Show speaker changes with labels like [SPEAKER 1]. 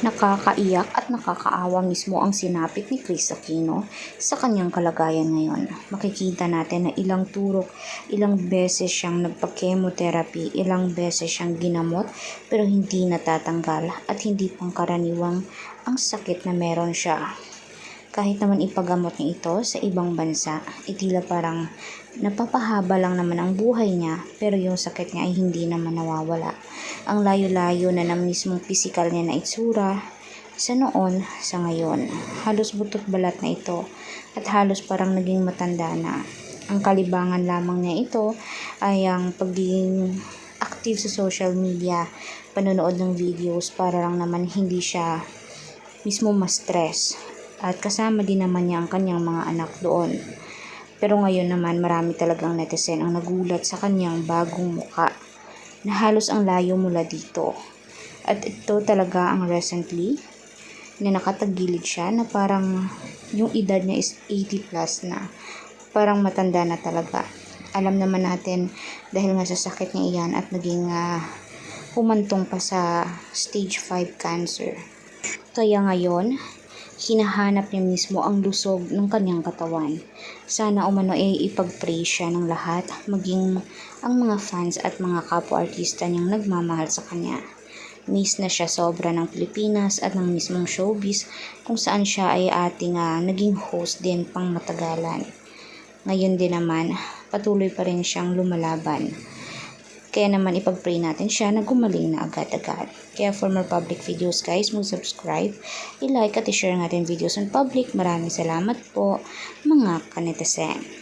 [SPEAKER 1] Nakakaiyak at nakakaawa mismo ang sinapit ni Kris Aquino sa kanyang kalagayan ngayon. Makikita natin na ilang turok, ilang beses siyang nagpa-chemotherapy, ilang beses siyang ginamot pero hindi natatanggal at hindi pangkaraniwang ang sakit na meron siya. Kahit naman ipagamot niya ito sa ibang bansa, tila parang napapahaba lang naman ang buhay niya pero yung sakit niya ay hindi naman nawawala. Ang layo-layo na ng mismong pisikal niya na itsura sa noon sa ngayon. Halos butot balat na ito at halos parang naging matanda na. Ang kalibangan lamang niya ito ay ang pagiging active sa social media, panonood ng videos para lang naman hindi siya mismo ma-stress. At kasama din naman niya ang kanyang mga anak doon. Pero ngayon naman marami talagang netizen ang nagulat sa kanyang bagong muka na halos ang layo mula dito. At ito talaga ang recently na nakatagilid siya na parang yung edad niya is 80 plus na. Parang matanda na talaga. Alam naman natin dahil nga sa sakit niya iyan at naging humantong pa sa stage 5 cancer. Kaya ngayon, hinahanap niya mismo ang lusog ng kanyang katawan. Sana umano ay ipag-pray siya ng lahat, maging ang mga fans at mga kapwa-artista niyang nagmamahal sa kanya. Miss na siya sobra ng Pilipinas at ng mismong showbiz kung saan siya ay ating naging host din pang matagalan. Ngayon din naman, patuloy pa rin siyang lumalaban. Kaya naman ipag-pray natin siya na gumaling na agad-agad. Kaya for more public videos guys, mag-subscribe, i-like at i-share natin videos on public. Maraming salamat po mga kanetesen.